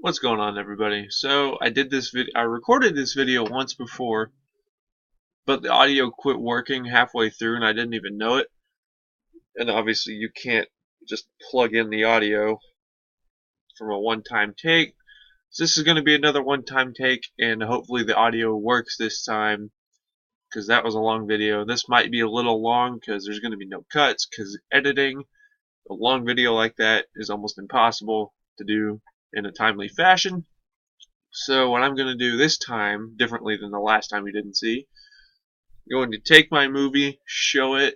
What's going on, everybody? So I recorded this video once before, but the audio quit working halfway through and I didn't even know it. And obviously you can't just plug in the audio from a one-time take. So this is going to be another one-time take, and hopefully the audio works this time, because that was a long video. This might be a little long because there's going to be no cuts, because editing a long video like that is almost impossible to do in a timely fashion. So what I'm going to do this time, differently than the last time you didn't see, I'm going to take my movie, show it,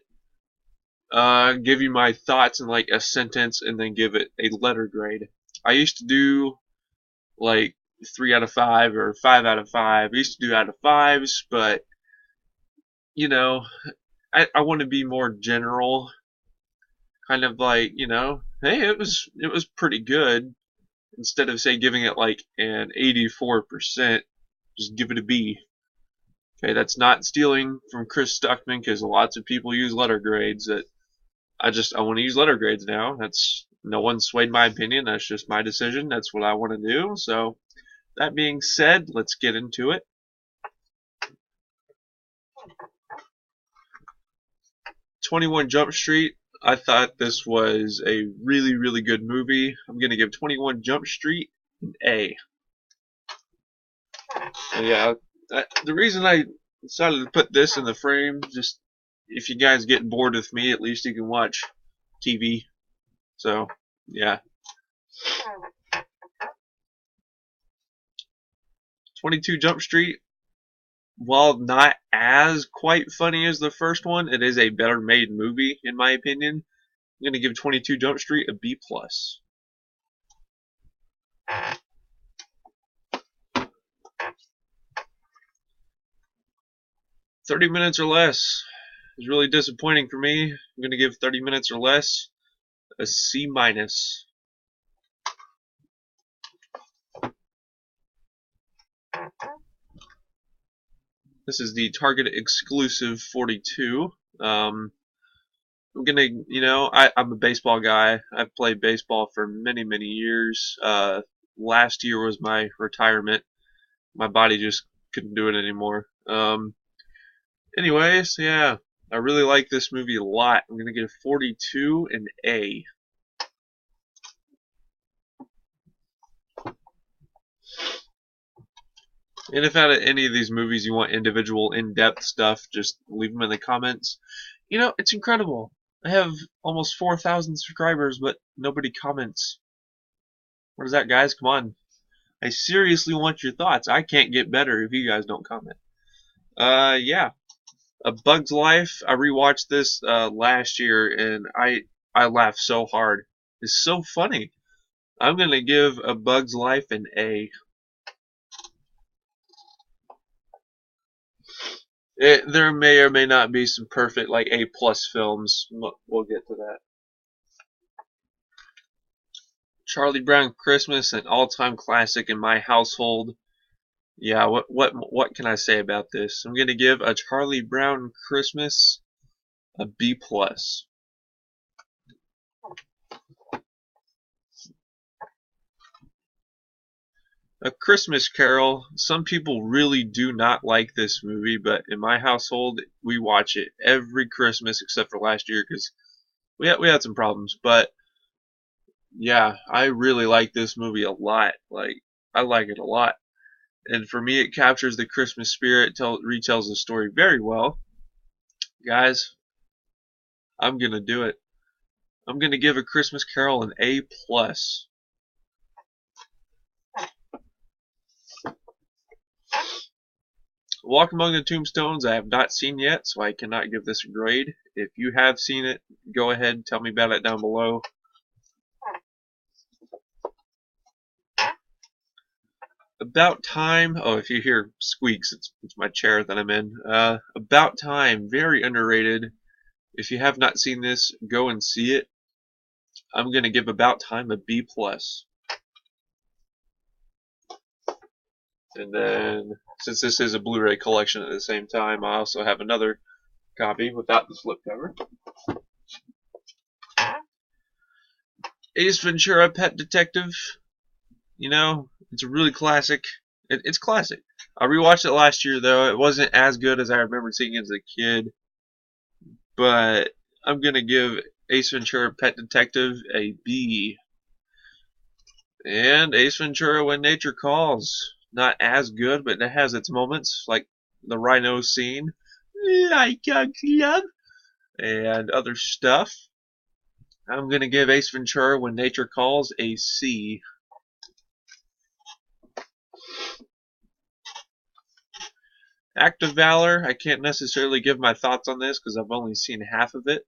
give you my thoughts in like a sentence, and then give it a letter grade. I used to do like 3 out of 5 or 5 out of 5. I used to do out of 5s, but you know, I want to be more general, kind of like, hey, it was pretty good. Instead of say giving it like an 84%, just give it a B. Okay, that's not stealing from Chris Stuckman, because lots of people use letter grades. That I want to use letter grades now. That's no one swayed my opinion. That's just my decision. That's what I want to do. So that being said, let's get into it. 21 Jump Street. I thought this was a really, really good movie. I'm gonna give 21 Jump Street an A. And yeah, the reason I decided to put this in the frame, just if you guys get bored with me, at least you can watch TV. So, yeah. 22 Jump Street, while not as quite funny as the first one, it is a better made movie in my opinion. I'm going to give 22 Jump Street a B+. 30 minutes or less is really disappointing for me. I'm going to give 30 minutes or less a C-. This is the Target exclusive 42. I'm gonna, I'm a baseball guy. I've played baseball for many, many years. Last year was my retirement. My body just couldn't do it anymore. Anyways, yeah, I really like this movie a lot. I'm gonna give 42 an A. And if out of any of these movies you want individual in-depth stuff, just leave them in the comments. It's incredible. I have almost 4,000 subscribers, but nobody comments. What is that, guys? Come on. I seriously want your thoughts. I can't get better if you guys don't comment. Yeah. A Bug's Life. I rewatched this last year, and I laughed so hard. It's so funny. I'm gonna give A Bug's Life an A. There may or may not be some perfect like A+ films. We'll get to that. Charlie Brown Christmas, an all-time classic in my household. Yeah, what can I say about this? I'm gonna give A Charlie Brown Christmas a B+. A Christmas Carol. Some people really do not like this movie, but in my household, we watch it every Christmas except for last year because we had some problems. But yeah, I really like this movie a lot. Like, I like it a lot. And for me, it captures the Christmas spirit, retells the story very well. Guys, I'm gonna do it. I'm gonna give A Christmas Carol an A+. Walk Among the Tombstones I have not seen yet, so I cannot give this a grade. If you have seen it, go ahead and tell me about it down below. About Time. Oh, if you hear squeaks, it's my chair that I'm in. About Time, very underrated. If you have not seen this, go and see it. I'm going to give About Time a B+. And then, since this is a Blu-ray collection at the same time, I also have another copy without the slipcover. Ace Ventura: Pet Detective. It's a really classic. It's classic. I rewatched it last year though. It wasn't as good as I remember seeing it as a kid, but I'm gonna give Ace Ventura: Pet Detective a B. And Ace Ventura: When Nature Calls, not as good, but it has its moments, like the rhino scene, like a club, and other stuff. I'm gonna give Ace Ventura: When Nature Calls a C. Act of Valor, I can't necessarily give my thoughts on this because I've only seen half of it.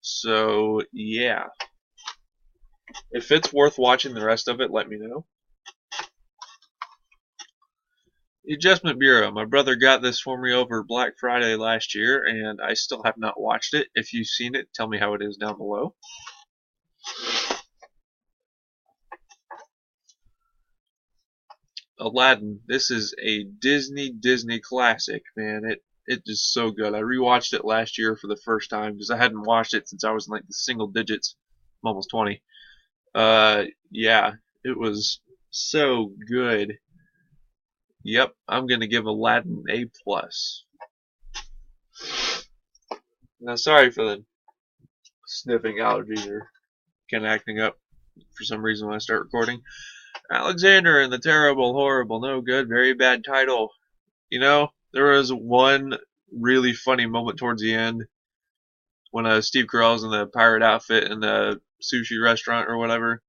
So, yeah. If it's worth watching the rest of it, let me know. The Adjustment Bureau. My brother got this for me over Black Friday last year, and I still have not watched it. If you've seen it, tell me how it is down below. Aladdin. This is a Disney classic, man. It is so good. I rewatched it last year for the first time because I hadn't watched it since I was in like the single digits. I'm almost 20. Yeah, it was so good. Yep, I'm gonna give Aladdin A plus. Now, sorry for the sniffing allergies are kind of acting up for some reason when I start recording. Alexander and the Terrible, Horrible, No Good, Very Bad Title. You know, there was one really funny moment towards the end when Steve Carell's in the pirate outfit in the sushi restaurant or whatever.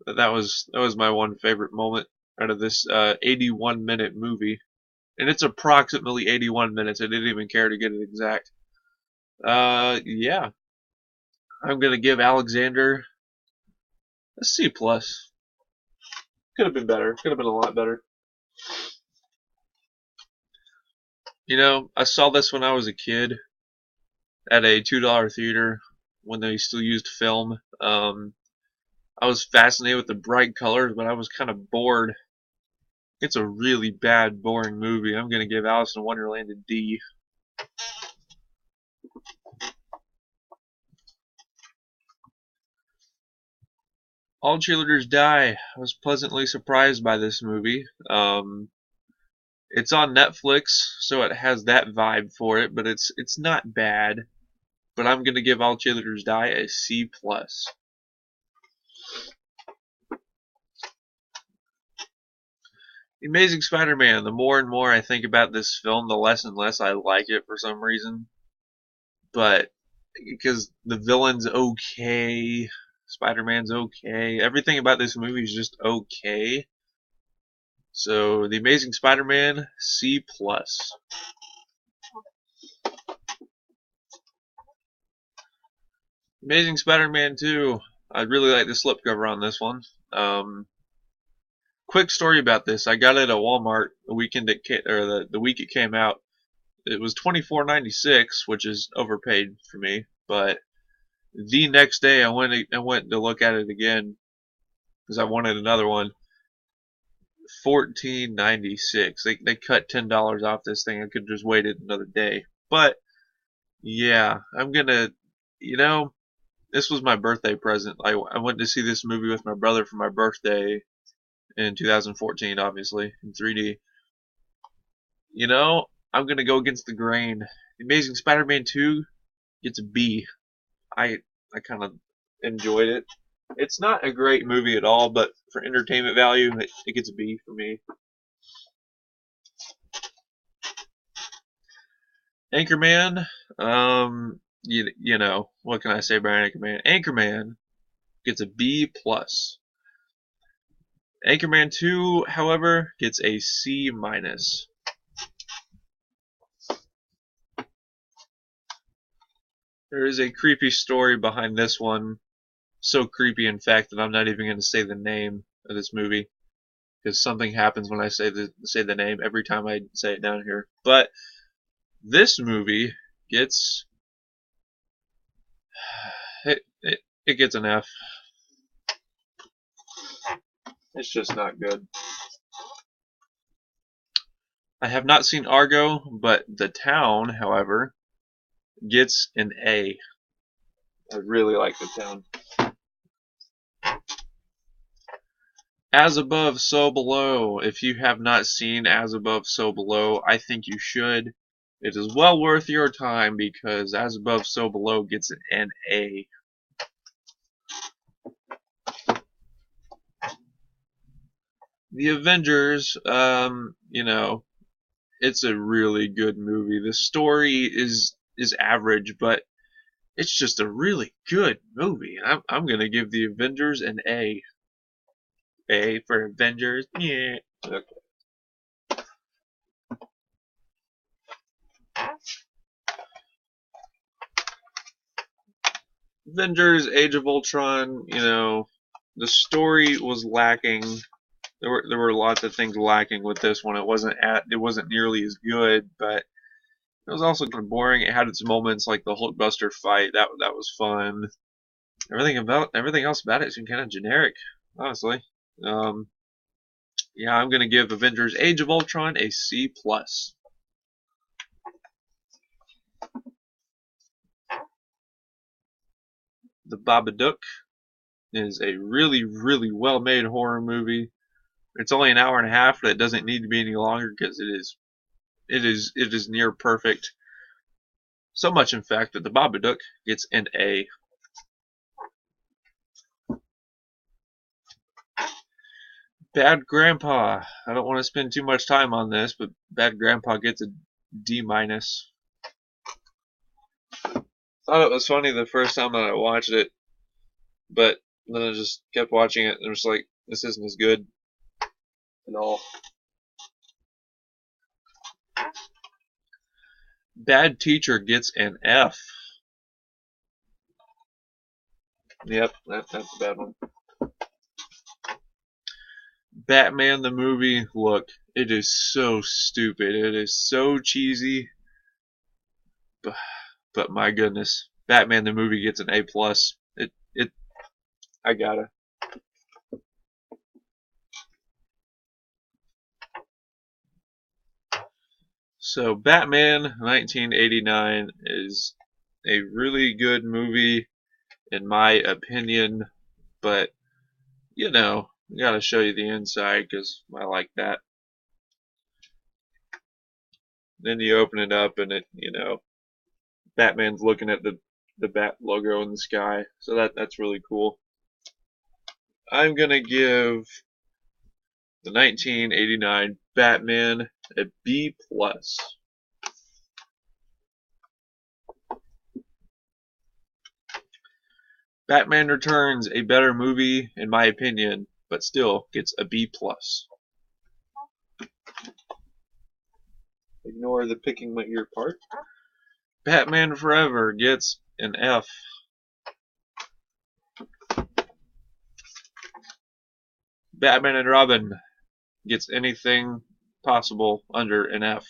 That was my one favorite moment out of this 81-minute movie, and it's approximately 81 minutes. I didn't even care to get it exact. Yeah, I'm gonna give Alexander a C plus. Could have been better. Could have been a lot better. You know, I saw this when I was a kid at a $2 theater when they still used film. I was fascinated with the bright colors, but I was kind of bored. It's a really bad, boring movie. I'm gonna give Alice in Wonderland a D. All Cheerleaders Die. I was pleasantly surprised by this movie. It's on Netflix, so it has that vibe for it, but it's not bad. But I'm gonna give All Cheerleaders Die a C plus. The Amazing Spider-Man. The more and more I think about this film, the less and less I like it for some reason. But because the villain's okay, Spider-Man's okay, everything about this movie is just okay. So The Amazing Spider-Man, C plus. Amazing Spider-Man 2. I really like the slipcover on this one. Quick story about this. I got it at Walmart the weekend the week it came out. It was $24.96, which is overpaid for me. But the next day, I went to look at it again because I wanted another one. $14.96. They cut $10 off this thing. I could just waited another day. But yeah, I'm gonna. You know, this was my birthday present. I went to see this movie with my brother for my birthday in 2014, obviously in 3D. You know, I'm gonna go against the grain. The Amazing Spider-Man 2 gets a B. I kind of enjoyed it. It's not a great movie at all, but for entertainment value, it gets a B for me. Anchorman, you know, what can I say about Anchorman? Anchorman gets a B plus. Anchorman 2, however, gets a C minus. There is a creepy story behind this one. So creepy, in fact, that I'm not even going to say the name of this movie because something happens when I say the name every time I say it down here. But this movie gets it gets an F. It's just not good. I have not seen Argo, but The Town, however, gets an A. I really like The Town. As Above, So Below. If you have not seen As Above, So Below, I think you should. It is well worth your time because As Above, So Below gets an A. The Avengers, it's a really good movie. The story is average, but it's just a really good movie. I'm gonna give The Avengers an A. A for Avengers. Yeah. Okay. Avengers: Age of Ultron. The story was lacking. There were lots of things lacking with this one. It wasn't nearly as good, but it was also kind of boring. It had its moments, like the Hulkbuster fight. That was fun. Everything else about it seemed kind of generic, honestly. Um, yeah, I'm gonna give Avengers: Age of Ultron a C plus. The Babadook is a really, really well-made horror movie. It's only an hour and a half, but it doesn't need to be any longer because it is near perfect. So much, in fact, that the Babadook gets an A. Bad Grandpa. I don't want to spend too much time on this, but Bad Grandpa gets a D minus. Thought it was funny the first time that I watched it, but then I just kept watching it and it was like, this isn't as good at all. Bad Teacher gets an F. Yep, that's a bad one. Batman the movie, look, it is so stupid. It is so cheesy. But my goodness, Batman the movie gets an A plus. I gotta. So Batman 1989 is a really good movie in my opinion, but I gotta show you the inside because I like that. Then you open it up and Batman's looking at the bat logo in the sky, so that's really cool. I'm gonna give the 1989 Batman a B plus. Batman Returns, a better movie in my opinion, but still gets a B plus. Ignore the picking my ear part. Batman Forever gets an F. Batman and Robin gets anything possible under an F.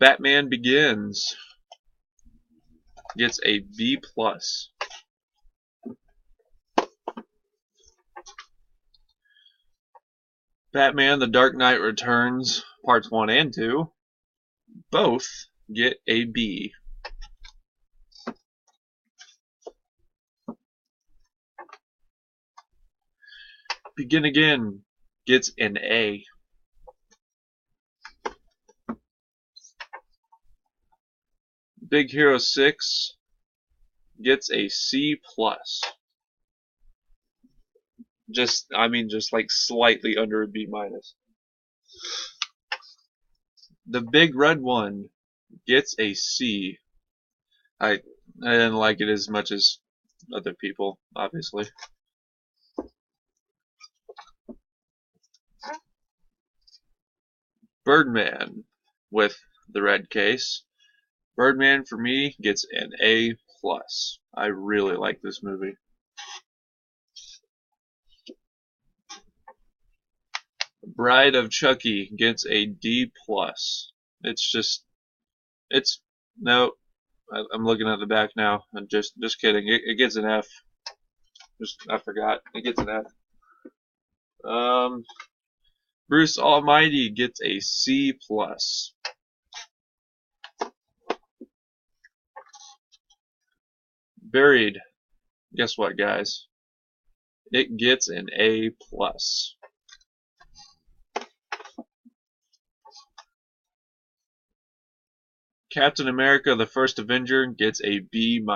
Batman Begins gets a B plus. Batman The Dark Knight Returns parts 1 and 2 both get a B. Begin Again gets an A. Big Hero 6 gets a C plus. Just like slightly under a B minus. The Big Red One gets a C. I didn't like it as much as other people, obviously. Birdman with the red case. Birdman for me gets an A plus. I really like this movie. Bride of Chucky gets a D plus. It's no. I'm looking at the back now. I'm just kidding. It gets an F. I forgot. It gets an F. Bruce Almighty gets a C plus. Buried Guess what, guys? It gets an A+. Captain America: The First Avenger gets a B-.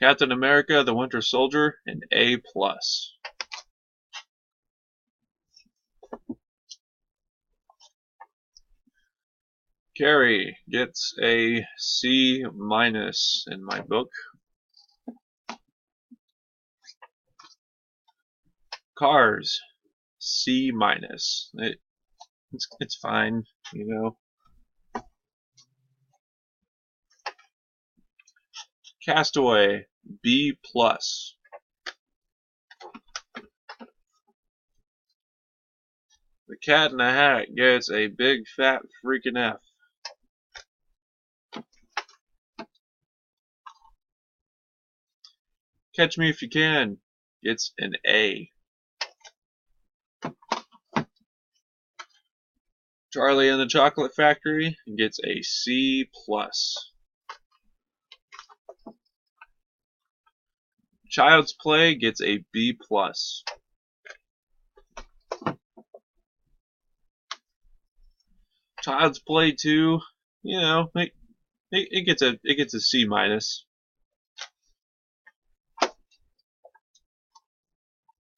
Captain America: The Winter Soldier, an A+. Carrie gets a C- in my book. Cars, C-. It's fine, you know. Castaway, B+. The Cat in the Hat gets a big fat freaking F. Catch Me If You Can gets an A. Charlie and the Chocolate Factory gets a C+. Child's Play gets a B+. Child's Play 2, you know, it gets a C-.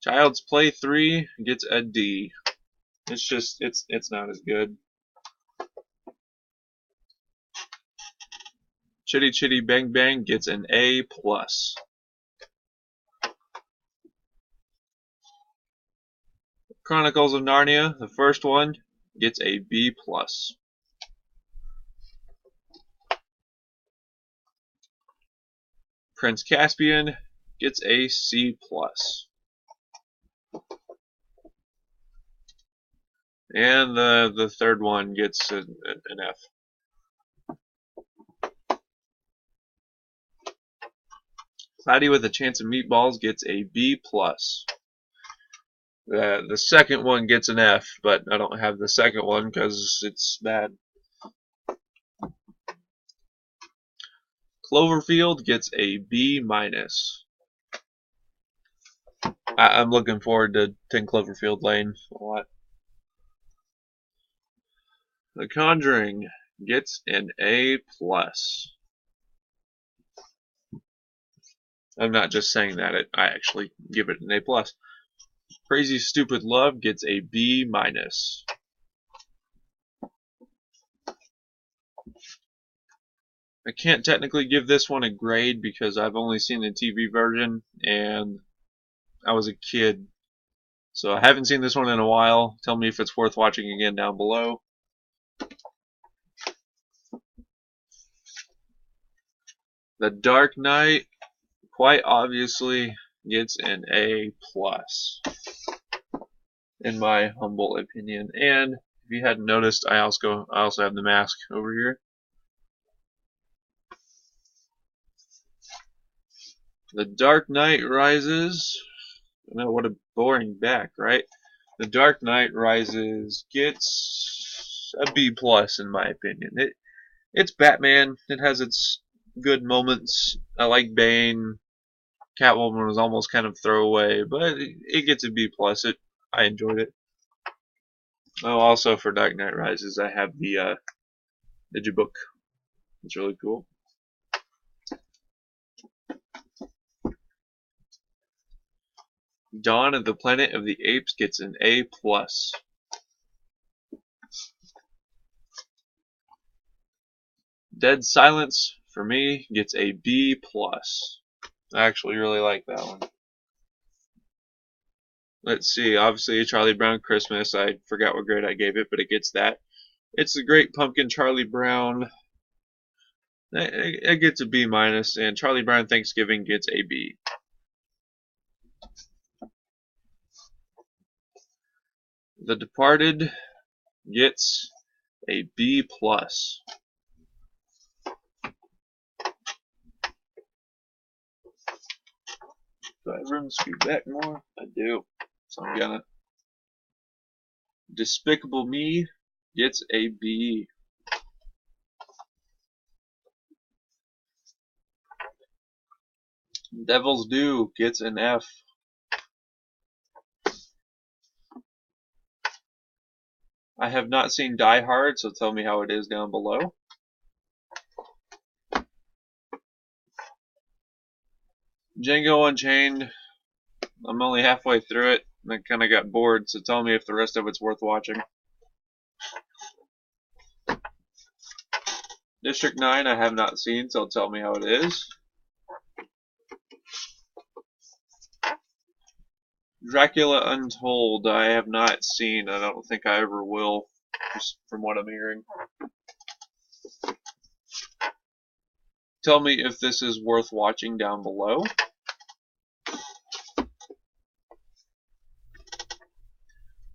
Child's Play 3 gets a D. It's not as good. Chitty Chitty Bang Bang gets an A+. Chronicles of Narnia, the first one, gets a B+. Prince Caspian gets a C+. And the third one gets an F. Cloudy with a Chance of Meatballs gets a B+. The second one gets an F, but I don't have the second one because it's bad. Cloverfield gets a B-. I'm looking forward to 10 Cloverfield Lane a lot. The Conjuring gets an A+. I'm not just saying that, I actually give it an A+. Crazy Stupid Love gets a B-. I can't technically give this one a grade because I've only seen the TV version and I was a kid. So I haven't seen this one in a while. Tell me if it's worth watching again down below. The Dark Knight quite obviously gets an A+, in my humble opinion. And if you hadn't noticed, I also have the mask over here. The Dark Knight Rises. No, what a boring back, right? The Dark Knight Rises gets a B+ in my opinion. It's Batman. It has its good moments. I like Bane. Catwoman was almost kind of throwaway, but it gets a B+. I enjoyed it. Oh, also for Dark Knight Rises, I have the digibook. It's really cool. Dawn of the Planet of the Apes gets an A+. Dead Silence, for me, gets a B+. I actually really like that one. Let's see, obviously Charlie Brown Christmas, I forgot what grade I gave it, but it gets that. It's the Great Pumpkin, Charlie Brown. It gets a B-, and Charlie Brown Thanksgiving gets a B. The Departed gets a B+. Do I have room to scoot back more? I do. So I'm gonna. Despicable Me gets a B. Devil's Due gets an F. I have not seen Die Hard, so tell me how it is down below. Django Unchained, I'm only halfway through it, and I kind of got bored, so tell me if the rest of it's worth watching. District 9 I have not seen, so tell me how it is. Dracula Untold I have not seen. I don't think I ever will, just from what I'm hearing. Tell me if this is worth watching down below.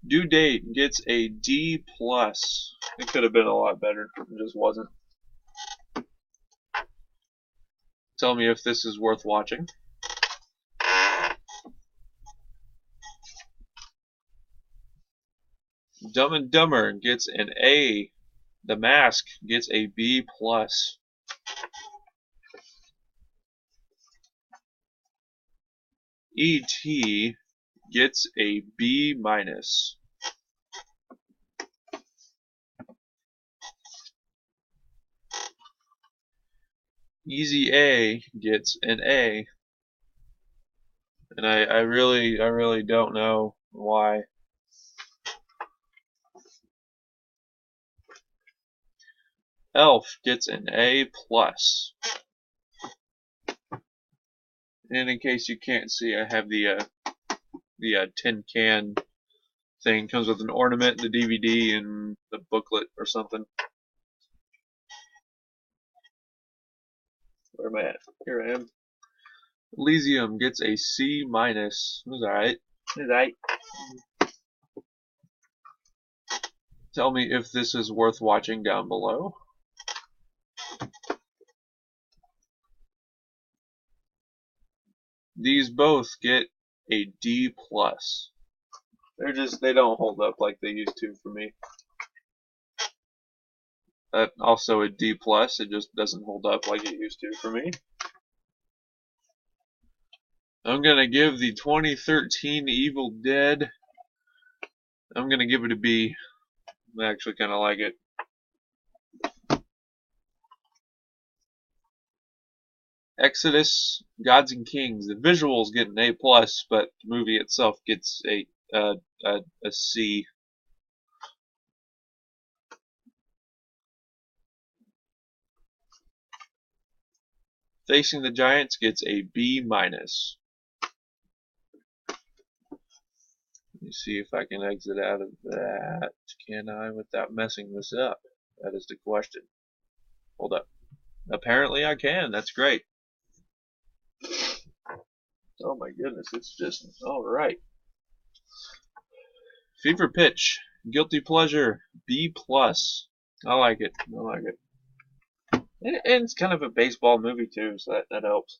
Due Date gets a D+. It could have been a lot better. It just wasn't. Tell me if this is worth watching. Dumb and Dumber gets an A. The Mask gets a B+. E.T. gets a B-. Easy A gets an A. And I really don't know why. Elf gets an A+. And in case you can't see, I have the tin can thing. Comes with an ornament, the DVD, and the booklet or something. Where am I at? Here I am. Elysium gets a C-. It was alright. It was alright. Tell me if this is worth watching down below. These both get a D+. They don't hold up like they used to for me. Also a D+, it just doesn't hold up like it used to for me. I'm gonna give the 2013 Evil Dead, I'm gonna give it a B. I actually kinda like it. Exodus, Gods and Kings. The visuals get an A+, but the movie itself gets a C. Facing the Giants gets a B-. Let me see if I can exit out of that. Can I without messing this up? That is the question. Hold up. Apparently I can. That's great. Oh my goodness, it's just alright. Fever Pitch, Guilty Pleasure, B+. I like it. I like it. And it's kind of a baseball movie too, so that helps.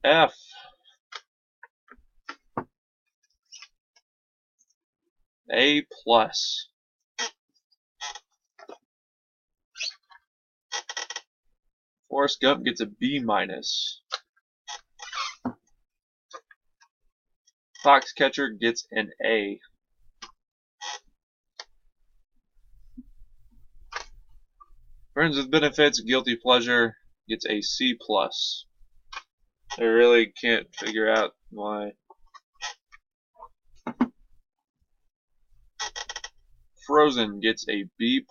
F. A+. Forrest Gump gets a B-. Foxcatcher gets an A. Friends with Benefits, Guilty Pleasure gets a C+. I really can't figure out why. Frozen gets a B+.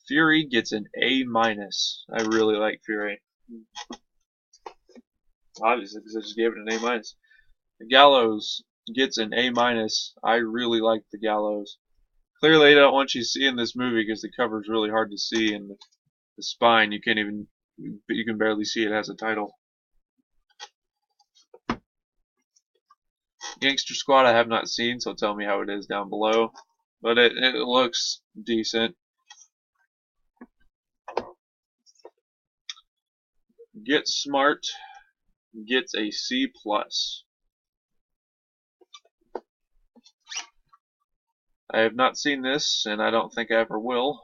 Fury gets an A-. I really like Fury. Obviously, because I just gave it an A-. The Gallows gets an A-. I really like The Gallows. Clearly, I don't want you seeing this movie because the cover is really hard to see, and the spine you can barely see it has a title. Gangster Squad I have not seen, so tell me how it is down below. But it looks decent. Get Smart gets a C+. I have not seen this, and I don't think I ever will.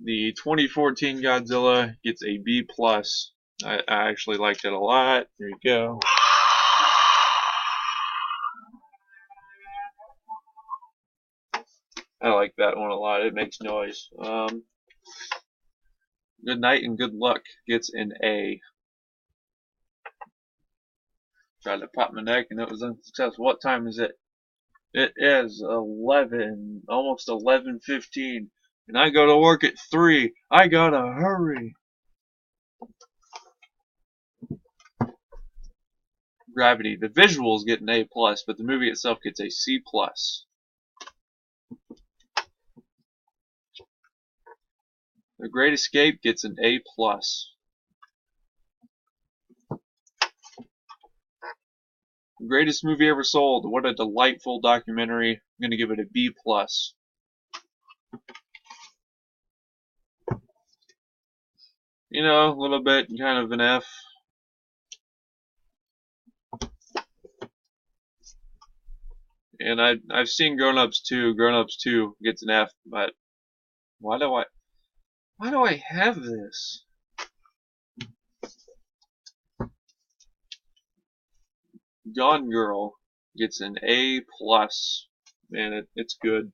The 2014 Godzilla gets a B plus. I actually liked it a lot. There you go. I like that one a lot. It makes noise. Good Night and Good Luck gets an A. Tried to pop my neck and it was unsuccessful. What time is it? It is 11, almost 11:15, and I go to work at 3. I gotta hurry. Gravity. The visuals get an A plus, but the movie itself gets a C plus. The Great Escape gets an A plus. Greatest movie ever sold. What a delightful documentary. I'm gonna give it a B plus. You know, a little bit, kind of an F. And I've seen Grown Ups 2. Grown Ups 2 gets an F, but why do I have this? Gone Girl gets an A plus. Man, it's good.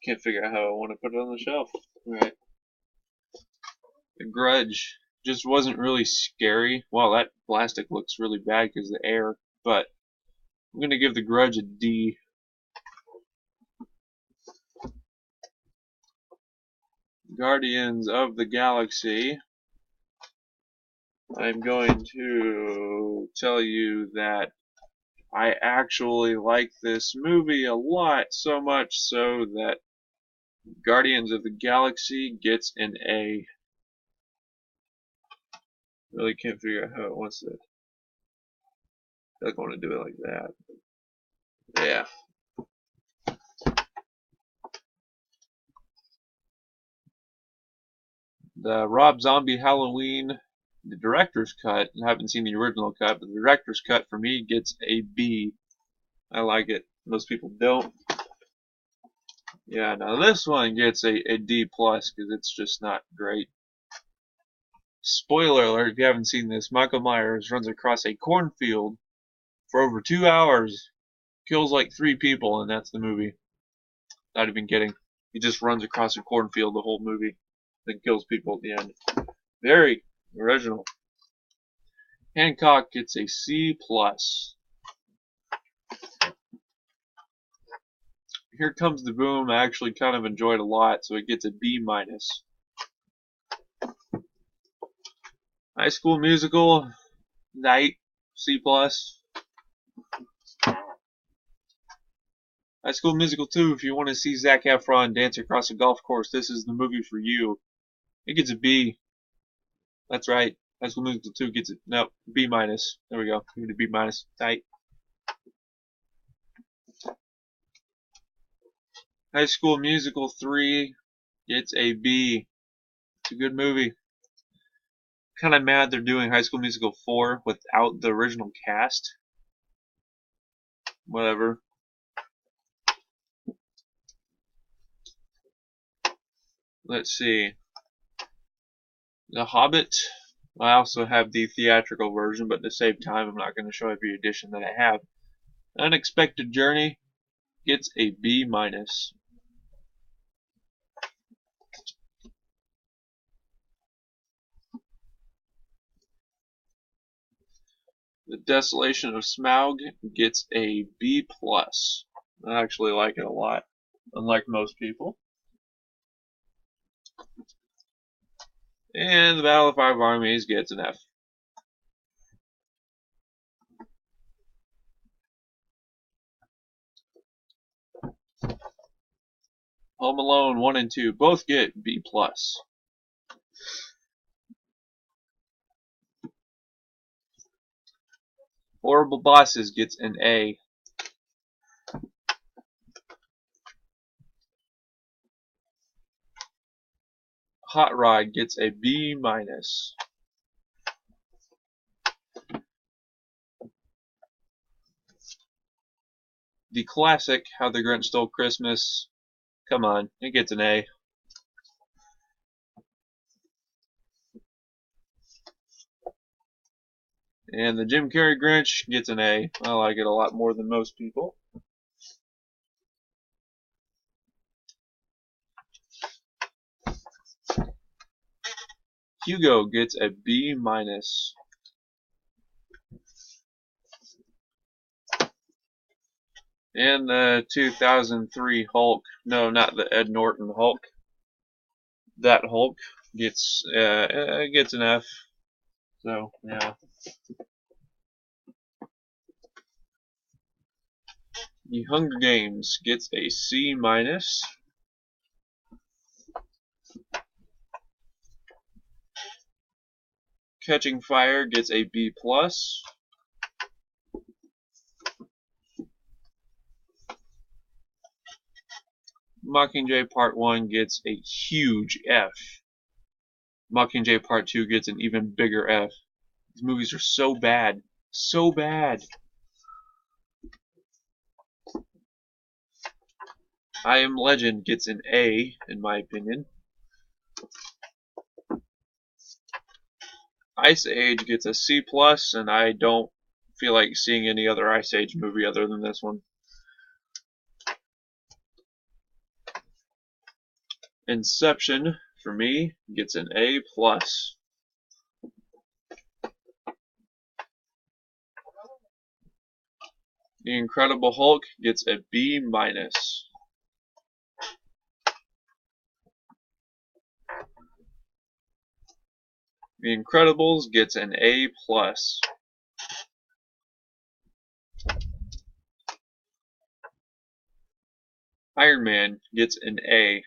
Can't figure out how I want to put it on the shelf. Alright. The Grudge just wasn't really scary. Well, that plastic looks really bad because of the air, but I'm going to give The Grudge a D. Guardians of the Galaxy. I'm going to tell you that I actually like this movie a lot, so much so that Guardians of the Galaxy gets an A. Really can't figure out how it wants to. I feel like I want to do it like that. Yeah. The Rob Zombie Halloween, the director's cut. I haven't seen the original cut, but the director's cut for me gets a B. I like it. Most people don't. Yeah, now this one gets a D plus because it's just not great. Spoiler alert, if you haven't seen this, Michael Myers runs across a cornfield for over 2 hours, kills like 3 people, and that's the movie. Not even kidding. He just runs across a cornfield the whole movie, then kills people at the end. Very original. Hancock gets a C plus. Here Comes the Boom, I actually kind of enjoyed a lot, so it gets a B minus. High School Musical, Night, C plus. High School Musical 2, if you want to see Zac Efron dance across a golf course, this is the movie for you. It gets a B. That's right. High School Musical 2 gets it. No, B minus. There we go. Give it a B minus. Tight. High School Musical 3 gets a B. It's a good movie. Kind of mad they're doing High School Musical 4 without the original cast. Whatever. Let's see. The Hobbit. I also have the theatrical version, but to save time, I'm not going to show every edition that I have. Unexpected Journey gets a B minus. The Desolation of Smaug gets a B plus. I actually like it a lot, unlike most people. And the Battle of Five Armies gets an F. Home Alone 1 and 2 both get B plus. Horrible Bosses gets an A. Hot Rod gets a B minus. The classic How the Grinch Stole Christmas. Come on, it gets an A. And the Jim Carrey Grinch gets an A. I like it a lot more than most people. Hugo gets a B minus. And the 2003 Hulk, no, not the Ed Norton Hulk. That Hulk gets an F. So yeah. The Hunger Games gets a C minus. Catching Fire gets a B plus. Mockingjay Part 1 gets a huge F. Mockingjay Part 2 gets an even bigger F. These movies are so bad. So bad. I Am Legend gets an A, in my opinion. Ice Age gets a C plus, and I don't feel like seeing any other Ice Age movie other than this one. Inception, for me, gets an A plus. The Incredible Hulk gets a B minus. The Incredibles gets an A plus. Iron Man gets an A.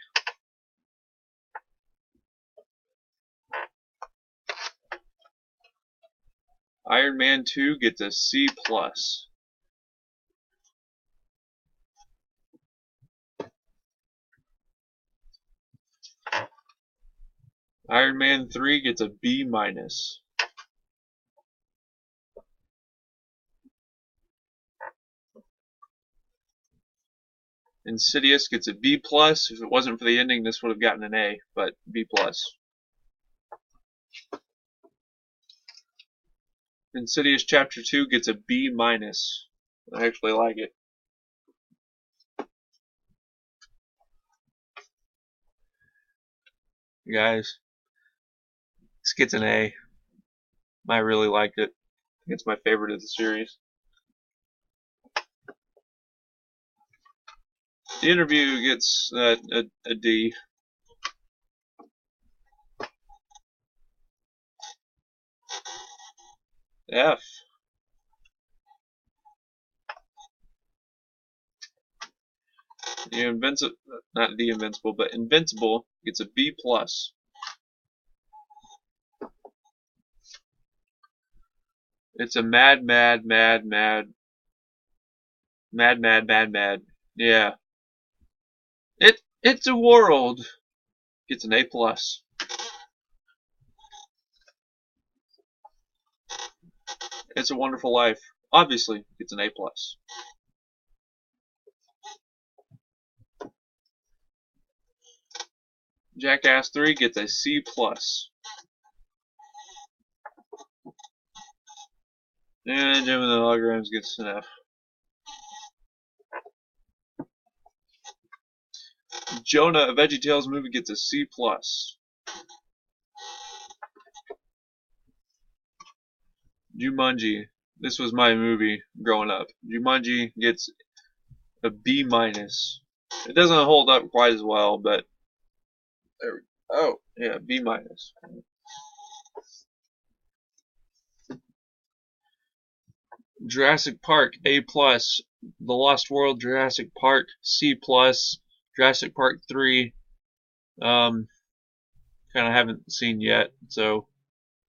Iron Man 2 gets a C plus. Iron Man 3 gets a B minus. Insidious gets a B plus. If it wasn't for the ending, this would have gotten an A, but B plus. Insidious Chapter 2 gets a B minus. I actually like it. You guys, this gets an A. I really liked it. I think it's my favorite of the series. The Interview gets a D. F. Not The Invincible, but Invincible gets a B plus. It's a mad. Yeah. It's a World gets an A plus. It's a Wonderful Life obviously gets an A plus. Jackass 3 gets a C plus. And Jim and the Holograms gets an F. Jonah, a VeggieTales movie, gets a C plus. Jumanji, this was my movie growing up. Jumanji gets a B minus. It doesn't hold up quite as well, but there we go. Oh, yeah, B minus. Jurassic Park, A plus. The Lost World, Jurassic Park, C plus. Jurassic Park 3, kind of haven't seen yet, so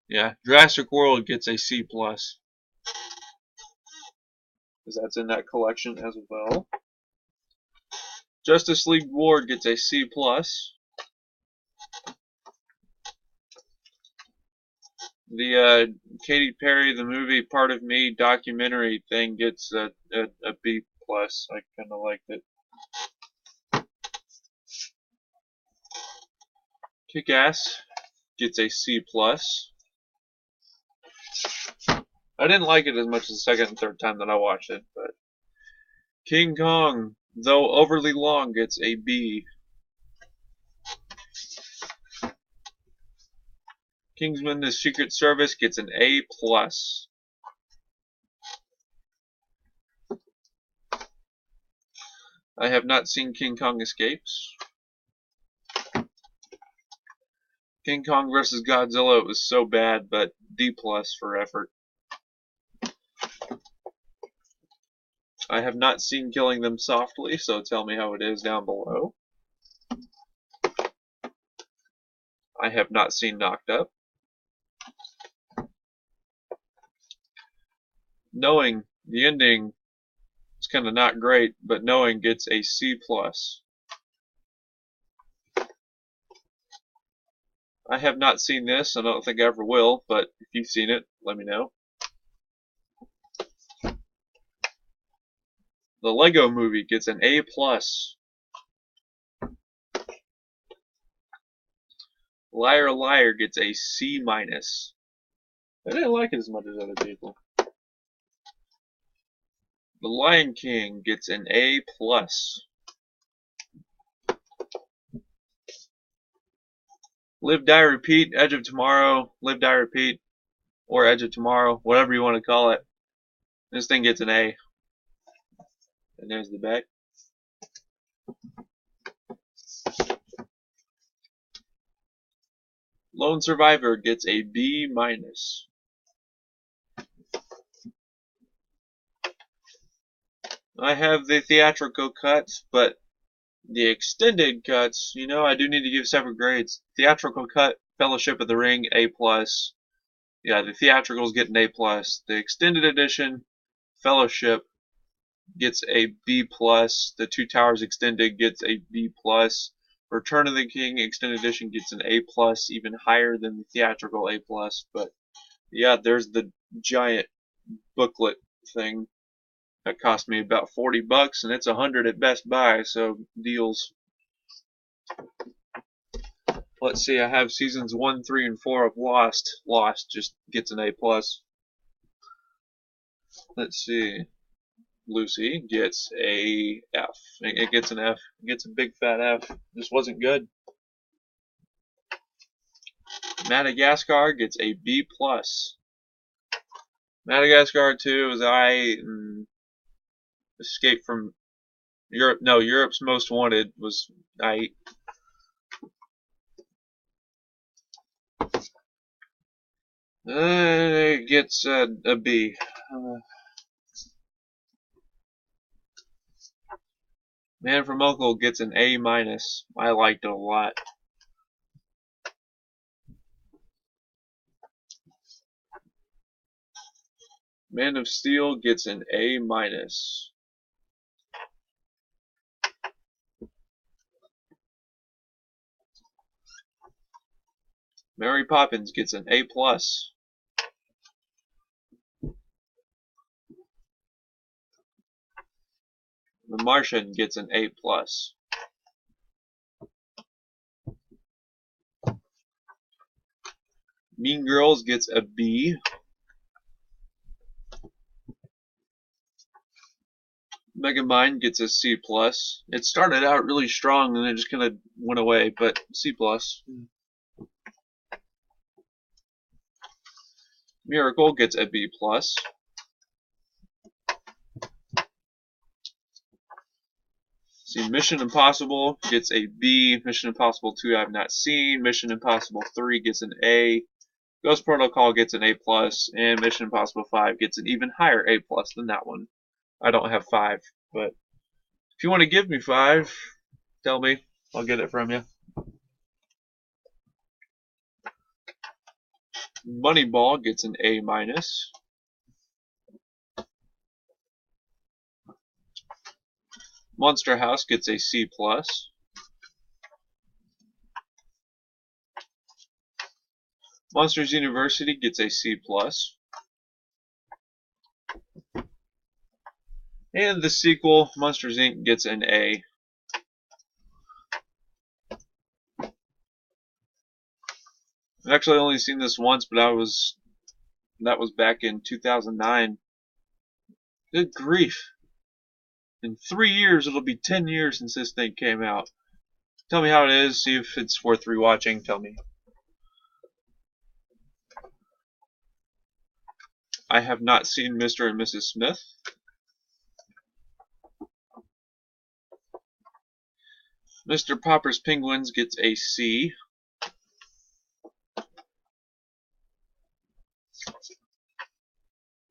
yeah. Jurassic World gets a C plus, because that's in that collection as well. Justice League War gets a C plus. The Katy Perry the movie Part of Me documentary thing gets a B plus. I kind of liked it. Kick-Ass gets a C plus. I didn't like it as much the second and third time that I watched it, but King Kong, though overly long, gets a B. Kingsman: The Secret Service gets an A plus. I have not seen King Kong Escapes. King Kong vs. Godzilla, it was so bad, but D plus for effort. I have not seen Killing Them Softly, so tell me how it is down below. I have not seen Knocked Up. Knowing the ending is kind of not great, but Knowing gets a C plus. I have not seen this. I don't think I ever will, but if you've seen it, let me know. The Lego Movie gets an A plus. Liar Liar gets a C minus. I didn't like it as much as other people. The Lion King gets an A plus. Live, Die, Repeat, Edge of Tomorrow, Live, Die, Repeat, or Edge of Tomorrow, whatever you want to call it. This thing gets an A. And there's the back. Lone Survivor gets a B minus. I have the theatrical cuts, but the extended cuts, you know, I do need to give separate grades. Theatrical cut, Fellowship of the Ring, A plus. Yeah, the theatricals get an A plus. The extended edition, Fellowship, gets a B plus. The Two Towers extended gets a B plus. Return of the King extended edition gets an A plus, even higher than the theatrical A plus. But yeah, there's the giant booklet thing that cost me about $40, and it's $100 at Best Buy, so deals. Let's see, I have seasons 1, 3, and 4 of Lost. Lost just gets an A plus. Let's see. Lucy gets a F. It gets an F. It gets a big fat F. This wasn't good. Madagascar gets a B plus. Madagascar 2 is Escape from Europe. No, Europe's Most Wanted was I. It gets a B. Man from U.N.C.L.E. gets an A minus. I liked it a lot. Man of Steel gets an A minus. Mary Poppins gets an A plus. The Martian gets an A plus. Mean Girls gets a B. Megamind gets a C plus. It started out really strong and it just kind of went away, but C plus. Miracle gets a B plus. See, Mission Impossible gets a B. Mission Impossible 2 I have not seen. Mission Impossible 3 gets an A. Ghost Protocol gets an A plus, and Mission Impossible 5 gets an even higher A plus than that one. I don't have 5, but if you want to give me 5, tell me. I'll get it from you. Moneyball gets an A minus. Monster House gets a C plus. Monsters University gets a C plus. And the sequel, Monsters Inc., gets an A. I've actually only seen this once, but that was back in 2009. Good grief. In 3 years, it'll be 10 years since this thing came out. Tell me how it is, see if it's worth rewatching, tell me. I have not seen Mr. and Mrs. Smith. Mr. Popper's Penguins gets a C.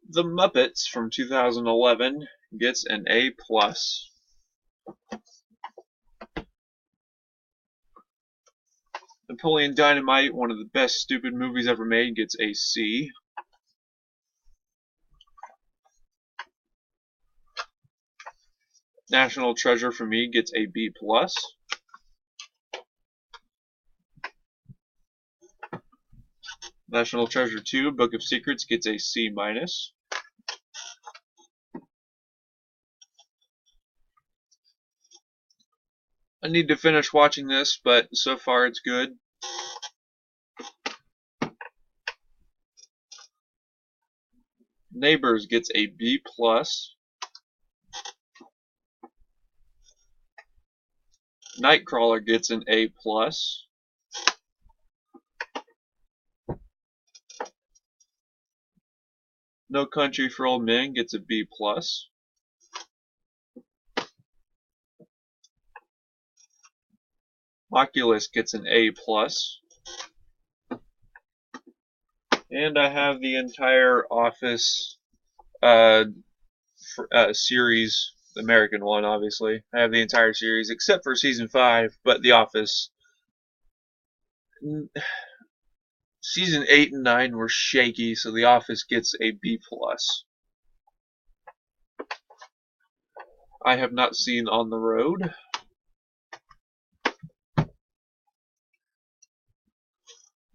The Muppets from 2011 gets an A+. Napoleon Dynamite, one of the best stupid movies ever made, gets a C. National Treasure for me gets a B+. National Treasure 2, Book of Secrets gets a C-. I need to finish watching this, but so far it's good. Neighbors gets a B+. Nightcrawler gets an A+. No Country for Old Men gets a B+. Oculus gets an A+. And I have the entire Office series, the American one, obviously. I have the entire series except for season 5, but The Office. Season 8 and 9 were shaky, so The Office gets a B+. I have not seen On the Road.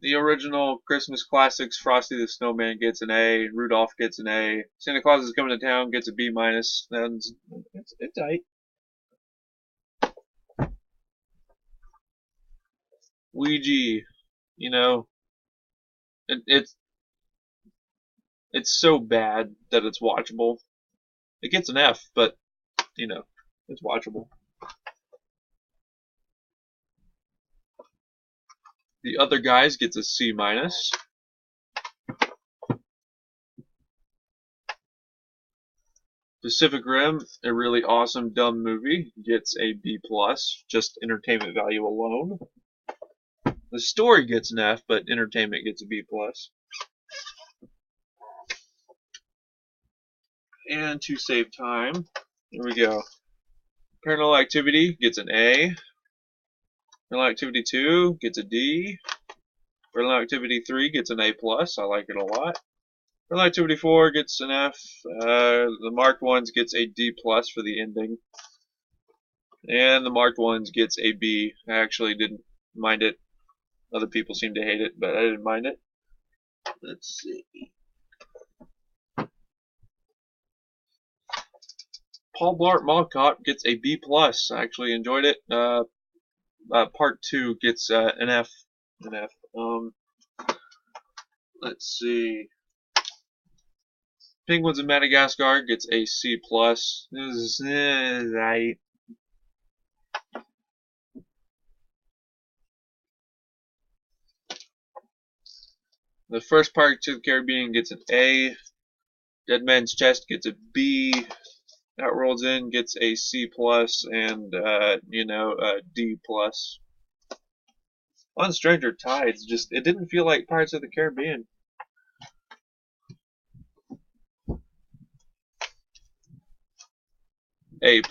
The original Christmas classics, Frosty the Snowman gets an A, Rudolph gets an A, Santa Claus is Coming to Town gets a B-, and it's tight. Ouija, you know, it's so bad that it's watchable. It gets an F, but, you know, it's watchable. The Other Guys gets a C-. Pacific Rim, a really awesome dumb movie, gets a B+, just entertainment value alone. The story gets an F, but entertainment gets a B+. And to save time, here we go. Paranormal Activity gets an A. Paranormal Activity 2 gets a D. Paranormal Activity 3 gets an A+. I like it a lot. Paranormal Activity 4 gets an F. The marked ones gets a D+ for the ending. And the marked ones gets a B. I actually didn't mind it. Other people seem to hate it, but I didn't mind it. Let's see. Paul Blart Mall Cop gets a B+. I actually enjoyed it. Part 2 gets an F. Let's see. Penguins of Madagascar gets a C+. This is right. The First Pirates of the Caribbean gets an A. Dead Man's Chest gets a B. Outworld's End gets a C+, and D+. On Stranger Tides, it didn't feel like Pirates of the Caribbean. A+?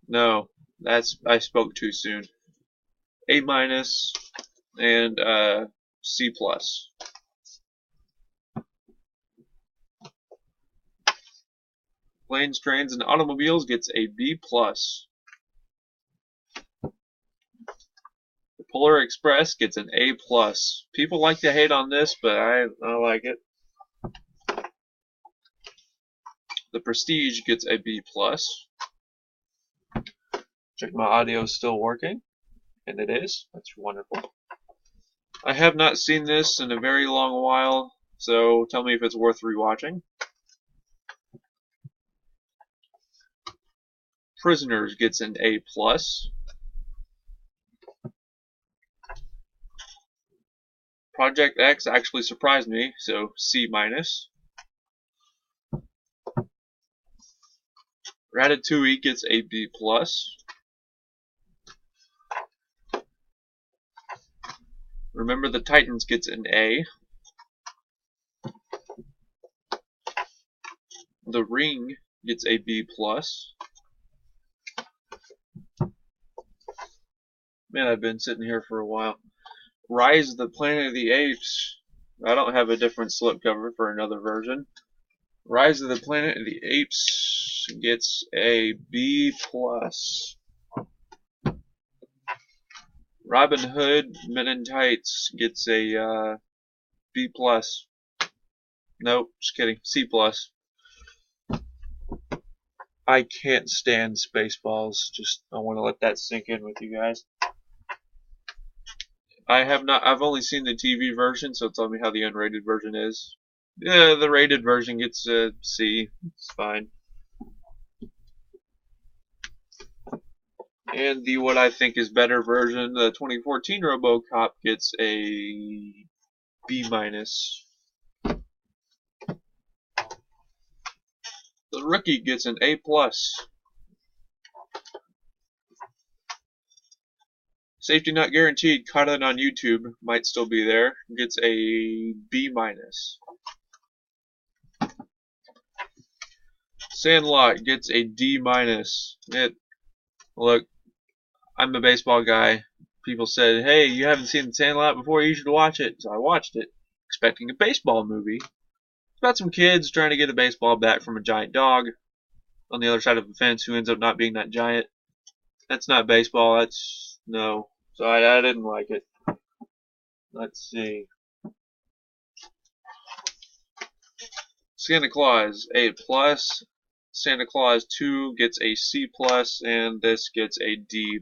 No, I spoke too soon. A-, and C+. Planes, Trains, and Automobiles gets a B+. The Polar Express gets an A+. People like to hate on this, but I like it. The Prestige gets a B+. Check my audio is still working, and it is. That's wonderful. I have not seen this in a very long while, so tell me if it's worth rewatching. Prisoners gets an A+. Project X actually surprised me, so C-. Ratatouille gets a B+. Remember the Titans gets an A. The Ring gets a B+. Man, I've been sitting here for a while. Rise of the Planet of the Apes. I don't have a different slipcover for another version. Rise of the Planet of the Apes gets a B+. Robin Hood Men in Tights gets a B+. Nope, just kidding. C+. I can't stand Spaceballs. Just I want to let that sink in with you guys. I've only seen the TV version, so tell me how the unrated version is. Yeah, the rated version gets a C. It's fine. And the what I think is better version, the 2014 RoboCop, gets a B-. The Rookie gets an A+. Safety Not Guaranteed, caught it on YouTube, might still be there, gets a B-. Sandlot gets a D-. Look, I'm a baseball guy. People said, hey, you haven't seen Sandlot before, you should watch it. So I watched it, expecting a baseball movie. It's about some kids trying to get a baseball bat from a giant dog on the other side of the fence who ends up not being that giant. That's not baseball, that's no. So I didn't like it. Let's see. Santa Claus, A+. Santa Claus 2 gets a C+, and this gets a D+.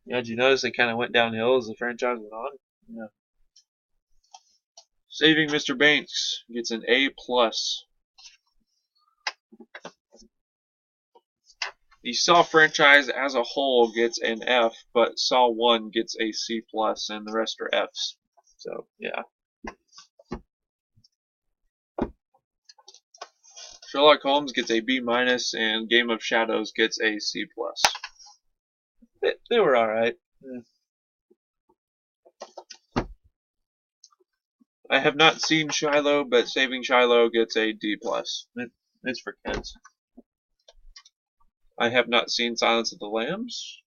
Yeah, did you notice it kind of went downhill as the franchise went on? Yeah. Saving Mr. Banks gets an A+. The Saw franchise as a whole gets an F, but Saw 1 gets a C+, and the rest are Fs. So, yeah. Sherlock Holmes gets a B-, and Game of Shadows gets a C+. They were alright. Yeah. I have not seen Shiloh, but Saving Shiloh gets a D+. It's for kids. I have not seen Silence of the Lambs.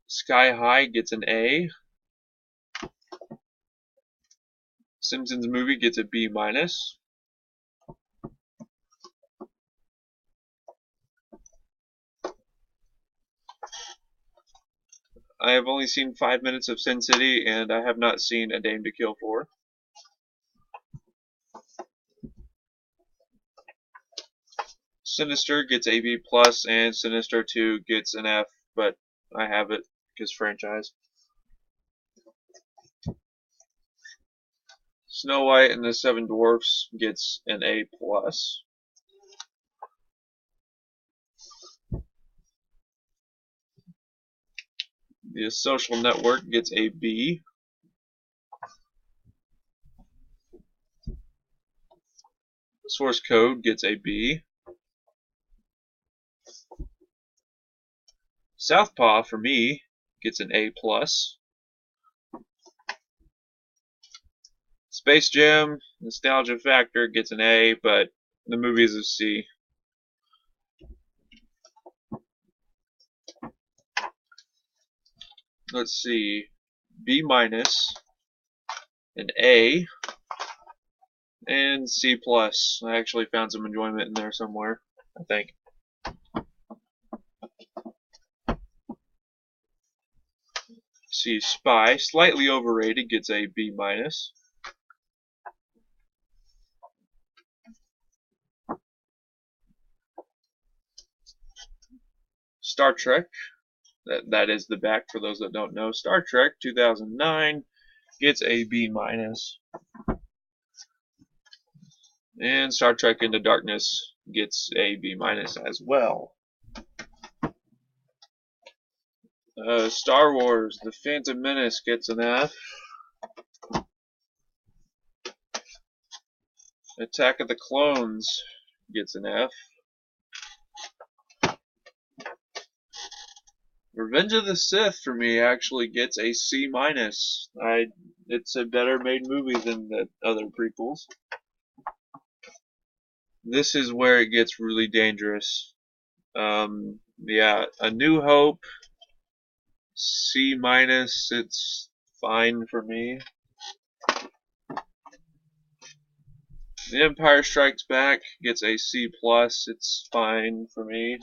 Sky High gets an A. Simpsons movie gets a B-. I have only seen 5 minutes of Sin City, and I have not seen A Dame to Kill For. Sinister gets a B+, and Sinister 2 gets an F, but I have it because franchise. Snow White and the Seven Dwarfs gets an A+. The Social Network gets a B. Source Code gets a B. Southpaw, for me, gets an A+. Space Jam, Nostalgia Factor gets an A, but the movie is a C. Let's see, B-, an A, and C+. I actually found some enjoyment in there somewhere, I think. See, Spy, slightly overrated, gets a B minus. Star Trek, that is the back for those that don't know. Star Trek 2009 gets a B minus. And Star Trek Into Darkness gets a B minus as well. Star Wars, The Phantom Menace gets an F. Attack of the Clones gets an F. Revenge of the Sith for me actually gets a C minus. It's a better made movie than the other prequels. This is where it gets really dangerous. Yeah, A New Hope, C minus. It's fine for me. The Empire Strikes Back gets a C plus. It's fine for me.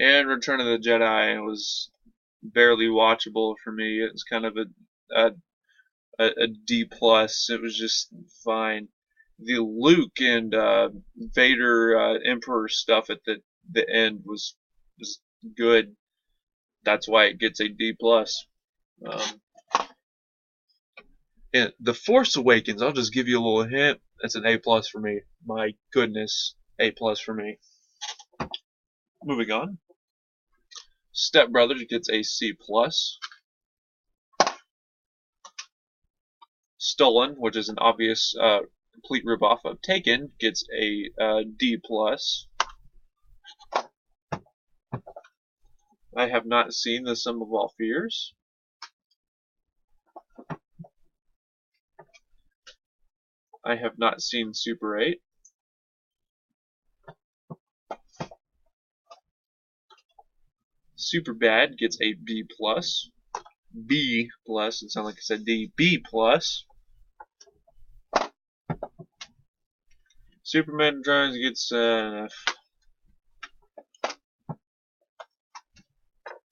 And Return of the Jedi was barely watchable for me. It's kind of a D plus. It was just fine. The Luke and Vader Emperor stuff at the end was good. That's why it gets a D plus. And The Force Awakens, I'll just give you a little hint. That's an A plus for me. My goodness, A plus for me. Moving on. Step Brothers gets a C plus. Stolen, which is an obvious complete ripoff of Taken, gets a D plus. I have not seen The Sum of All Fears. I have not seen Super 8. Super Bad gets a B plus. B plus. It sounded like I said D. B plus. Superman Returns gets an F.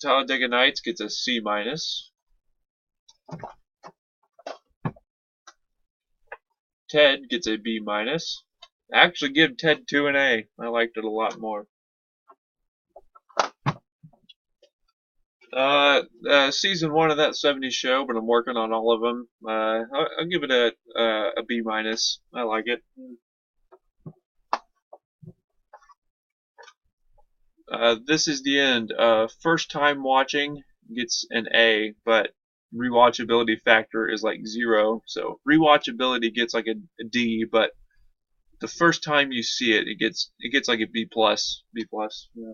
Talladega Nights gets a C minus. Ted gets a B minus. I actually give Ted 2 an A. I liked it a lot more. Season 1 of That 70s Show, but I'm working on all of them. I'll give it a B minus. I like it. This is the end. First time watching gets an A, but rewatchability factor is like 0. So rewatchability gets like a D, but the first time you see it, it gets like a B plus. B plus. Yeah.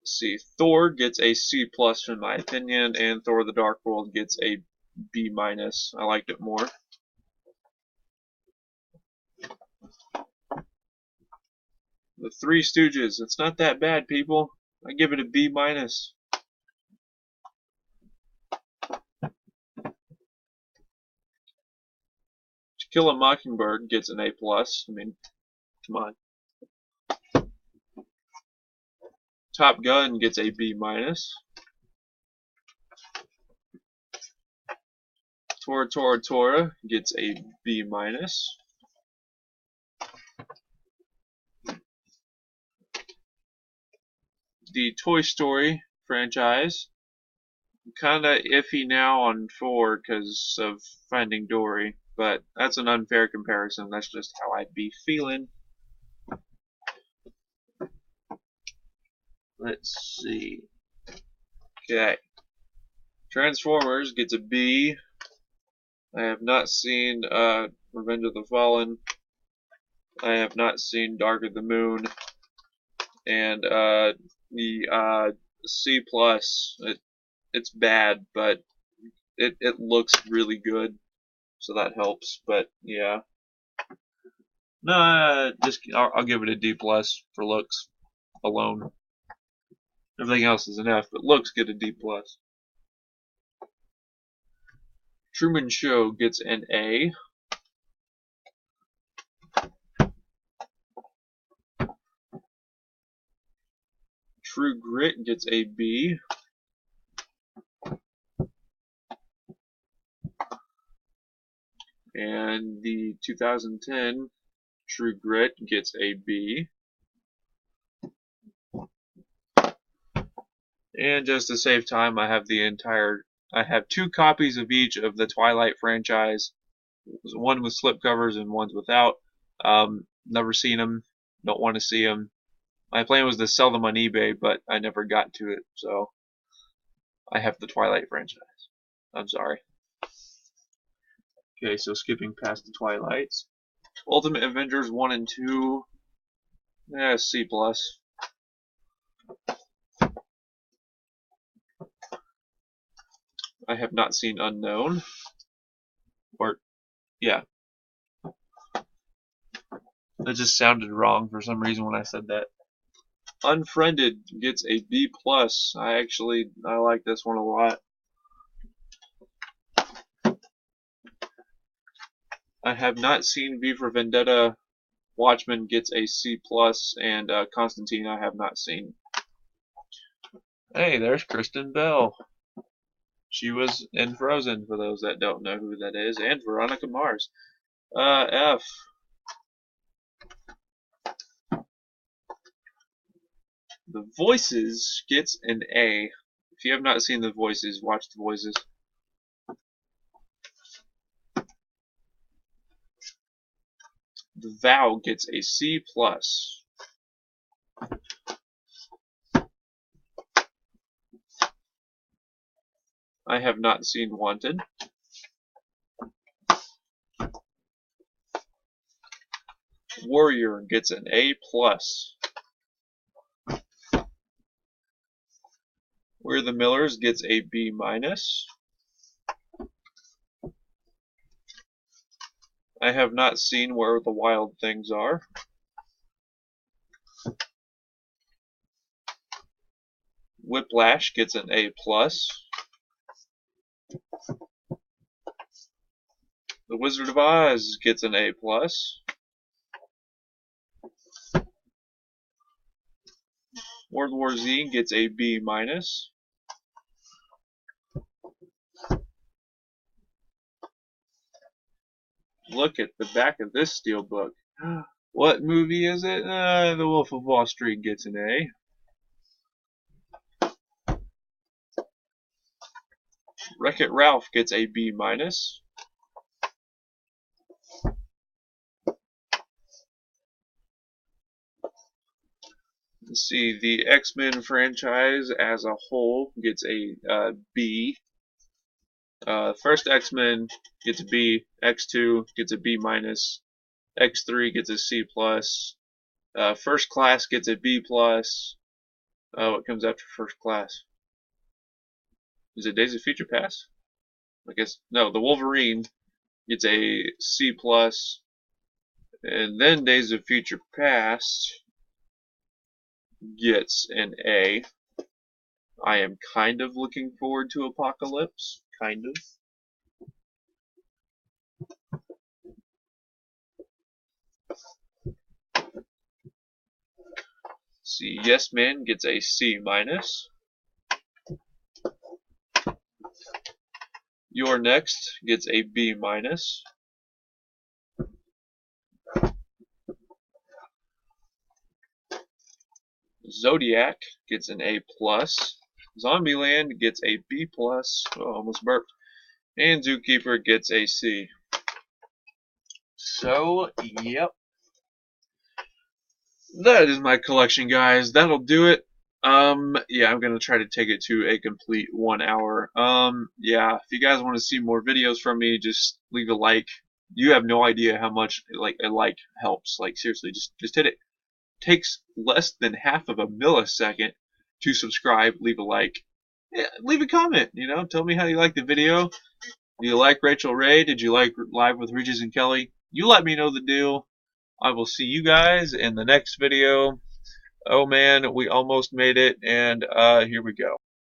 Let's see, Thor gets a C plus in my opinion, and Thor: The Dark World gets a B minus. I liked it more. The Three Stooges. It's not that bad, people. I give it a B minus. To Kill a Mockingbird gets an A plus. I mean, come on. Top Gun gets a B minus. Tora Tora Tora gets a B minus. The Toy Story franchise, kinda iffy now on 4 because of Finding Dory, but that's an unfair comparison. That's just how I'd be feeling. Let's see. Okay. Transformers gets a B. I have not seen Revenge of the Fallen. I have not seen Dark of the Moon. And the C plus. It's bad, but it looks really good, so that helps. But yeah, no, I'll give it a D plus for looks alone. Everything else is an F, but looks get a D plus. Truman Show gets an A. True Grit gets a B. And the 2010 True Grit gets a B. And just to save time, I have two copies of each of the Twilight franchise. One with slipcovers and one's without. Never seen them. Don't want to see them. My plan was to sell them on eBay, but I never got to it, so I have the Twilight franchise. I'm sorry. Okay, so skipping past the Twilights. Ultimate Avengers 1 and 2. C+. I have not seen Unknown. Or, yeah. That just sounded wrong for some reason when I said that. Unfriended gets a B+. I like this one a lot. I have not seen V for Vendetta. Watchmen gets a C+, and Constantine I have not seen. Hey, there's Kristen Bell. She was in Frozen, for those that don't know who that is, and Veronica Mars. F. The Voices gets an A. If you have not seen The Voices, watch The Voices. The Vow gets a C+. I have not seen Wanted. Warrior gets an A+. We're the Millers gets a B-. I have not seen Where the Wild Things Are. Whiplash gets an A+. The Wizard of Oz gets an A+. World War Z gets a B-. Look at the back of this steelbook. What movie is it? The Wolf of Wall Street gets an A. Wreck-It Ralph gets a B-. Let's see, the X-Men franchise as a whole gets a B. First X-Men gets a B. X2 gets a B-. X3 gets a C+. First Class gets a B+. What comes after First Class? Is it Days of Future Past? I guess no. The Wolverine gets a C+. And then Days of Future Past gets an A. I am kind of looking forward to Apocalypse. Kind of. See, Yes Man gets a C-. You're Next gets a B-. Zodiac gets an A+. Zombieland gets a B+. Oh, almost burped. And Zookeeper gets a C. So, yep. That is my collection, guys. That'll do it. Yeah, I'm gonna try to take it to a complete 1 hour. Yeah, if you guys want to see more videos from me, just leave a like. You have no idea how much a like helps. Like seriously, just hit it. Takes less than half of a millisecond to subscribe, leave a like, yeah, leave a comment. Tell me how you like the video. Do you like Rachel Ray? Did you like Live with Regis and Kelly? You let me know the deal. I will see you guys in the next video. Oh man, we almost made it, and here we go.